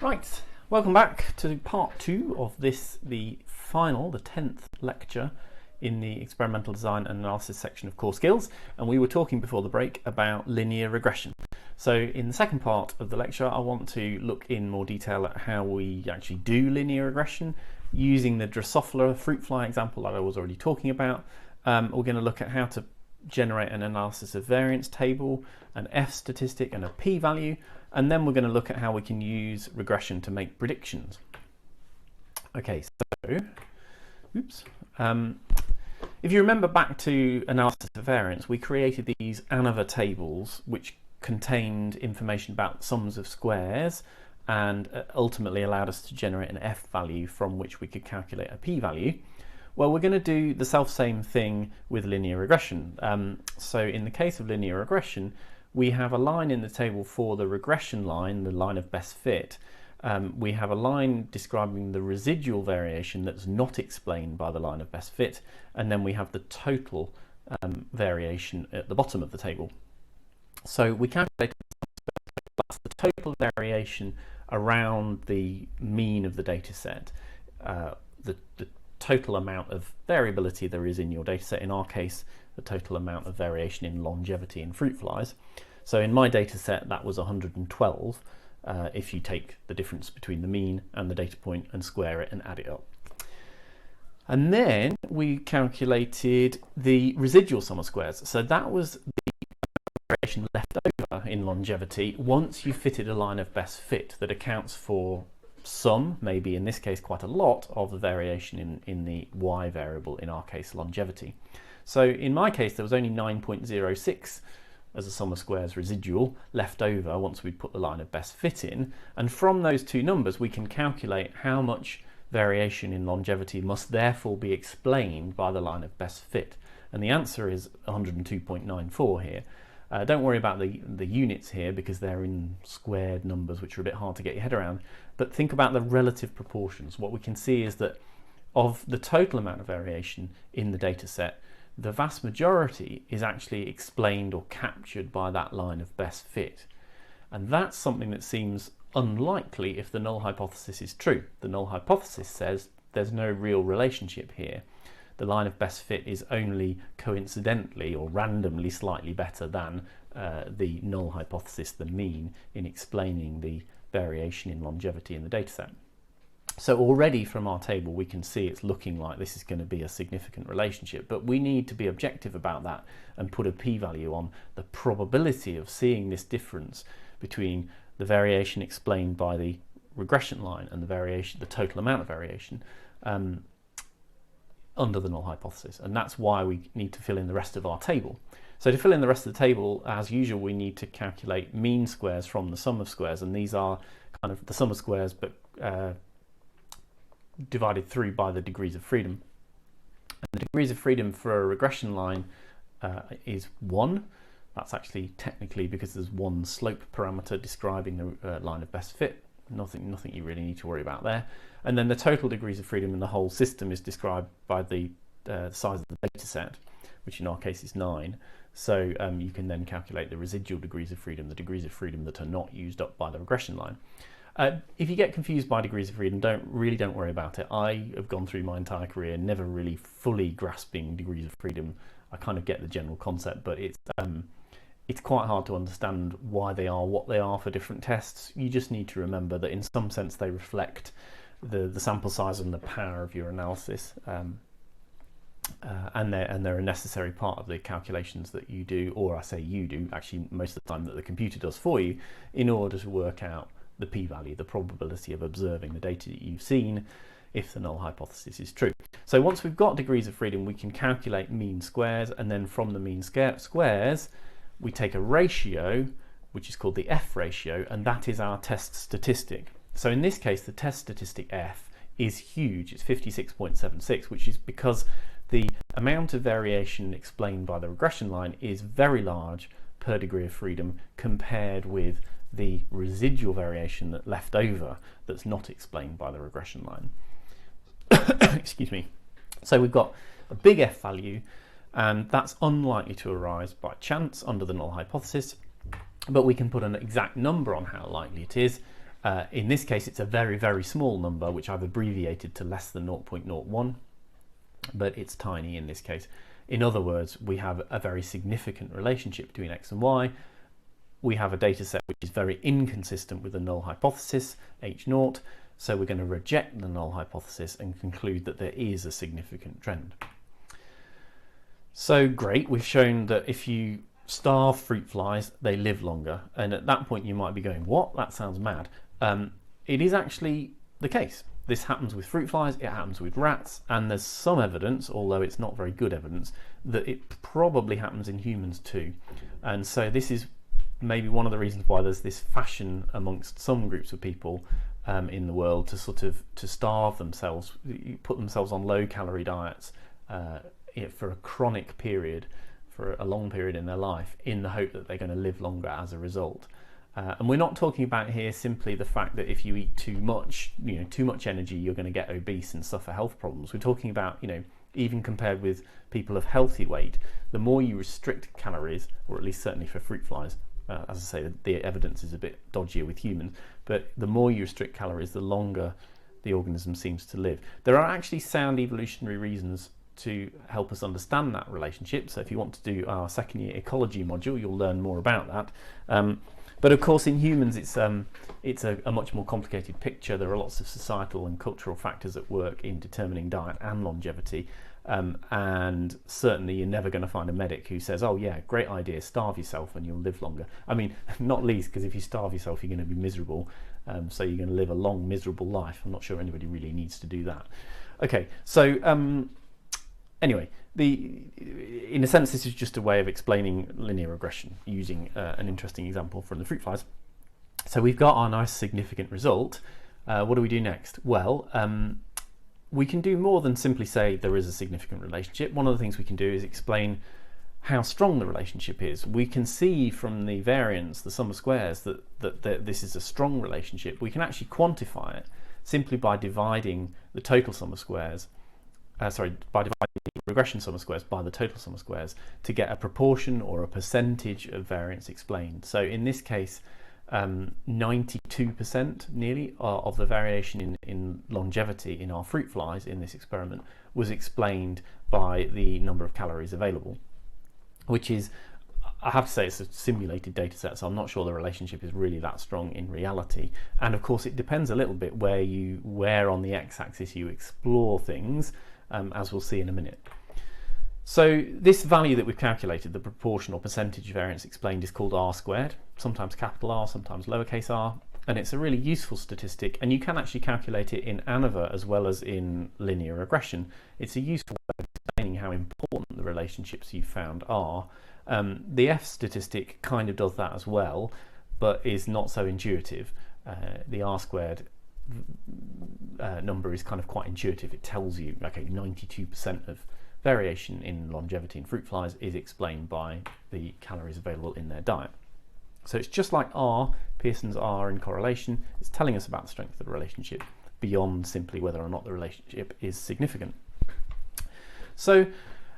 Right, welcome back to part 2 of this, the 10th lecture in the experimental design and analysis section of Core Skills, and we were talking before the break about linear regression. So in the second part of the lecture I want to look in more detail at how we actually do linear regression using the Drosophila fruit fly example that I was already talking about. We're going to look at how to generate an analysis of variance table, an F statistic and a p-value, and then we're going to look at how we can use regression to make predictions. Okay, so if you remember back to analysis of variance, we created these ANOVA tables which contained information about sums of squares and ultimately allowed us to generate an F value from which we could calculate a p-value. Well, we're going to do the self-same thing with linear regression. So in the case of linear regression, we have a line in the table for the regression line, the line of best fit. We have a line describing the residual variation that's not explained by the line of best fit, and then we have the total variation at the bottom of the table. So we calculated that's the total variation around the mean of the data set, the total amount of variability there is in your data set, in our case the total amount of variation in longevity in fruit flies. So in my data set that was 112 if you take the difference between the mean and the data point and square it and add it up. And then we calculated the residual sum of squares. So that was the variation left over in longevity once you fitted a line of best fit that accounts for some, maybe in this case quite a lot, of the variation in the y variable, in our case longevity. So in my case there was only 9.06 as a sum of squares residual left over once we put the line of best fit in, and from those two numbers we can calculate how much variation in longevity must therefore be explained by the line of best fit, and the answer is 102.94 here. Don't worry about the units here because they're in squared numbers which are a bit hard to get your head around, but think about the relative proportions. What we can see is that of the total amount of variation in the data set, the vast majority is actually explained or captured by that line of best fit. And that's something that seems unlikely if the null hypothesis is true. The null hypothesis says there's no real relationship here. The line of best fit is only coincidentally or randomly slightly better than the null hypothesis, the mean, in explaining the variation in longevity in the dataset. So already from our table we can see it's looking like this is going to be a significant relationship, but we need to be objective about that and put a p-value on the probability of seeing this difference between the variation explained by the regression line and the total amount of variation under the null hypothesis, and that's why we need to fill in the rest of our table. So to fill in the rest of the table, as usual, we need to calculate mean squares from the sum of squares, and these are kind of the sum of squares but divided through by the degrees of freedom. And the degrees of freedom for a regression line is 1. That's actually technically because there's one slope parameter describing the line of best fit. Nothing you really need to worry about there. And then the total degrees of freedom in the whole system is described by the size of the data set, which in our case is 9. So you can then calculate the residual degrees of freedom, the degrees of freedom that are not used up by the regression line. If you get confused by degrees of freedom, don't worry about it. I have gone through my entire career never really fully grasping degrees of freedom. I kind of get the general concept, but it's quite hard to understand why they are what they are for different tests. You just need to remember that in some sense they reflect the sample size and the power of your analysis, and they're a necessary part of the calculations that you do, or I say you do, actually most of the time that the computer does for you, in order to work out the p-value, the probability of observing the data that you've seen if the null hypothesis is true. So once we've got degrees of freedom, we can calculate mean squares, and then from the mean squares we take a ratio which is called the F ratio, and that is our test statistic. So in this case the test statistic F is huge. It's 56.76, which is because the amount of variation explained by the regression line is very large per degree of freedom compared with the residual variation that left over that's not explained by the regression line. Excuse me. So we've got a big F value, and that's unlikely to arise by chance under the null hypothesis, but we can put an exact number on how likely it is In this case, it's a very, very small number, which I've abbreviated to less than 0.01, but it's tiny in this case. In other words, we have a very significant relationship between X and Y. We have a data set which is very inconsistent with the null hypothesis, H0, so we're going to reject the null hypothesis and conclude that there is a significant trend. So great, we've shown that if you starve fruit flies, they live longer. And at that point you might be going, what? That sounds mad. It is actually the case. This happens with fruit flies, it happens with rats, and there's some evidence, although it's not very good evidence, that it probably happens in humans too. And so this is maybe one of the reasons why there's this fashion amongst some groups of people in the world to sort of to starve themselves, put themselves on low calorie diets for a chronic period, for a long period in their life, in the hope that they're going to live longer as a result. And we're not talking about here simply the fact that if you eat too much energy, you're going to get obese and suffer health problems. We're talking about, even compared with people of healthy weight, the more you restrict calories, or at least certainly for fruit flies, as I say, the evidence is a bit dodgier with humans, but the more you restrict calories, the longer the organism seems to live. There are actually sound evolutionary reasons to help us understand that relationship. So if you want to do our second year ecology module, you'll learn more about that. But of course, in humans, it's a much more complicated picture. There are lots of societal and cultural factors at work in determining diet and longevity. And certainly you're never going to find a medic who says, oh yeah, great idea, starve yourself and you'll live longer. I mean, not least because if you starve yourself, you're going to be miserable. So you're going to live a long, miserable life. I'm not sure anybody really needs to do that. Okay, so anyway, in a sense, this is just a way of explaining linear regression using an interesting example from the fruit flies. So we've got our nice significant result. What do we do next? Well, we can do more than simply say there is a significant relationship. One of the things we can do is explain how strong the relationship is. We can see from the variance, the sum of squares, that this is a strong relationship. We can actually quantify it simply by dividing the total sum of squares, by dividing the regression sum of squares by the total sum of squares to get a proportion or a percentage of variance explained. So in this case, 92% nearly of the variation in longevity in our fruit flies in this experiment was explained by the number of calories available, which is, I have to say, it's a simulated data set, so I'm not sure the relationship is really that strong in reality. And of course it depends a little bit where on the x-axis you explore things, as we'll see in a minute. So this value that we've calculated, the proportional percentage variance explained, is called R squared, sometimes capital R, sometimes lowercase r, and it's a really useful statistic, and you can actually calculate it in ANOVA as well as in linear regression. It's a useful way of explaining how important the relationships you've found are. The F statistic kind of does that as well, but is not so intuitive. The R squared number is kind of quite intuitive. It tells you, okay, 92% of variation in longevity in fruit flies is explained by the calories available in their diet. So it's just like R, Pearson's R in correlation. It's telling us about the strength of the relationship beyond simply whether or not the relationship is significant. So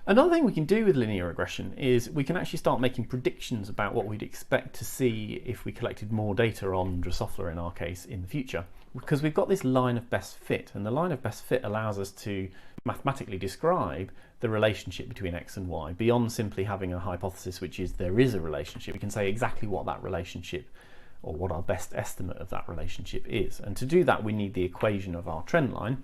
another thing we can do with linear regression is we can actually start making predictions about what we'd expect to see if we collected more data on Drosophila in our case in the future, because we've got this line of best fit, and the line of best fit allows us to mathematically describe the relationship between X and Y beyond simply having a hypothesis which is there is a relationship. We can say exactly what that relationship, or what our best estimate of that relationship is, and to do that we need the equation of our trend line.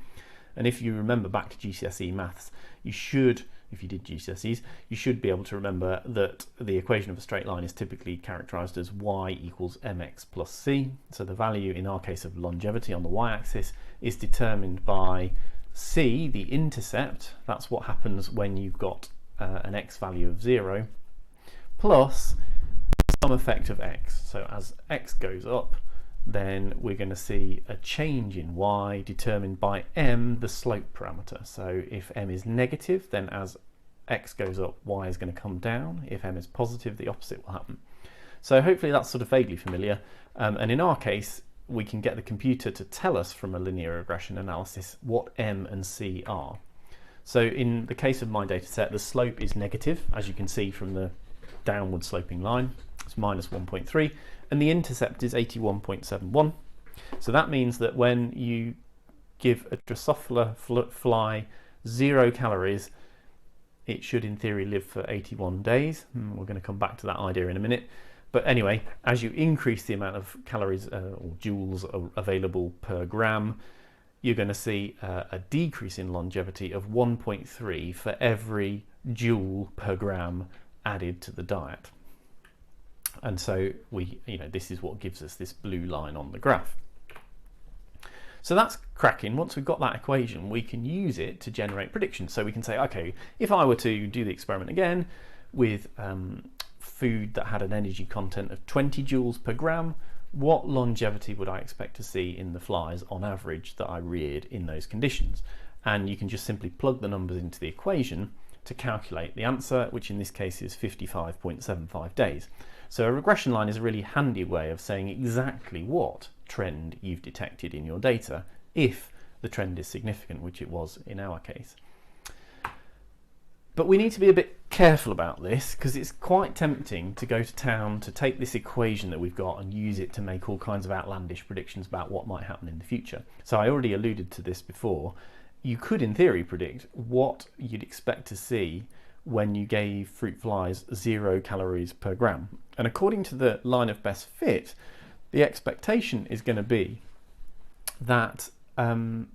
And if you remember back to GCSE maths, you should, if you did GCSEs, you should be able to remember that the equation of a straight line is typically characterized as y equals mx plus c. So the value in our case of longevity on the y-axis is determined by c, the intercept. That's what happens when you've got an x value of 0, plus some effect of x. So as x goes up, then we're going to see a change in y determined by m, the slope parameter. So if m is negative, then as x goes up, y is going to come down. If m is positive, the opposite will happen. So hopefully that's sort of vaguely familiar. And in our case, we can get the computer to tell us from a linear regression analysis what m and c are. So in the case of my data set, the slope is negative, as you can see from the downward sloping line. It's minus 1.3, and the intercept is 81.71. So that means that when you give a Drosophila fly 0 calories, it should in theory live for 81 days. We're going to come back to that idea in a minute. But anyway, as you increase the amount of calories or joules available per gram, you're going to see a decrease in longevity of 1.3 for every joule per gram added to the diet. And so this is what gives us this blue line on the graph. So that's cracking. Once we've got that equation, we can use it to generate predictions. So we can say, okay, if I were to do the experiment again with food that had an energy content of 20 joules per gram, what longevity would I expect to see in the flies on average that I reared in those conditions? And you can just simply plug the numbers into the equation to calculate the answer, which in this case is 55.75 days. So a regression line is a really handy way of saying exactly what trend you've detected in your data, if the trend is significant, which it was in our case. But we need to be a bit careful about this, because it's quite tempting to go to town to take this equation that we've got and use it to make all kinds of outlandish predictions about what might happen in the future. So I already alluded to this before. You could in theory predict what you'd expect to see when you gave fruit flies 0 calories per gram. And according to the line of best fit, the expectation is going to be that the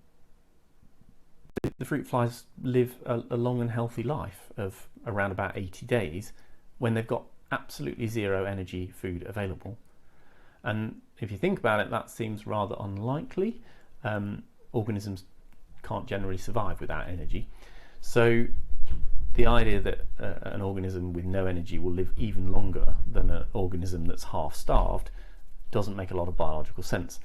fruit flies live a long and healthy life of around about 80 days when they've got absolutely 0 energy food available. And if you think about it, that seems rather unlikely. Organisms can't generally survive without energy. So the idea that an organism with no energy will live even longer than an organism that's half starved doesn't make a lot of biological sense.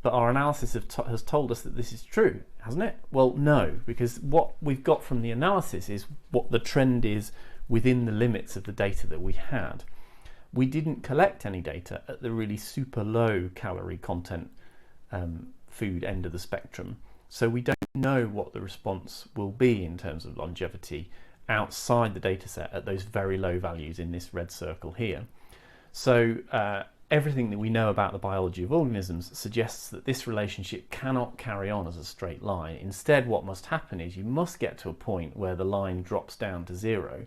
But our analysis has told us that this is true, hasn't it? Well, no, because what we've got from the analysis is what the trend is within the limits of the data that we had. We didn't collect any data at the really super low calorie content food end of the spectrum, so we don't know what the response will be in terms of longevity outside the data set at those very low values in this red circle here. So everything that we know about the biology of organisms suggests that this relationship cannot carry on as a straight line. Instead, what must happen is you must get to a point where the line drops down to 0,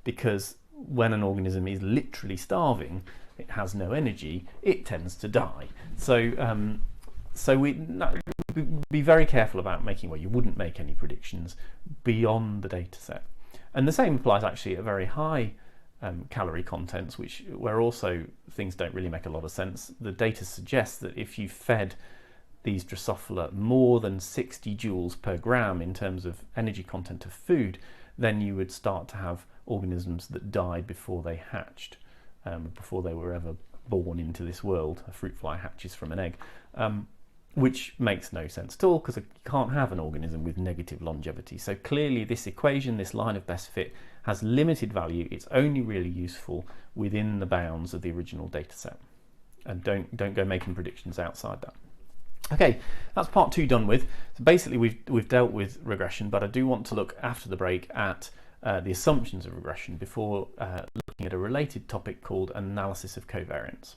because when an organism is literally starving, it has no energy, it tends to die. So we be very careful about making, well, you wouldn't make any predictions beyond the data set. And the same applies actually at very high calorie contents, where also things don't really make a lot of sense. The data suggests that if you fed these Drosophila more than 60 joules per gram in terms of energy content of food, then you would start to have organisms that died before they hatched, before they were ever born into this world. A fruit fly hatches from an egg, which makes no sense at all, because you can't have an organism with negative longevity. So clearly this equation, this line of best fit, has limited value. It's only really useful within the bounds of the original data set, and don't go making predictions outside that. Okay, that's part 2 done with. So basically we've dealt with regression, but I do want to look after the break at the assumptions of regression before looking at a related topic called analysis of covariance.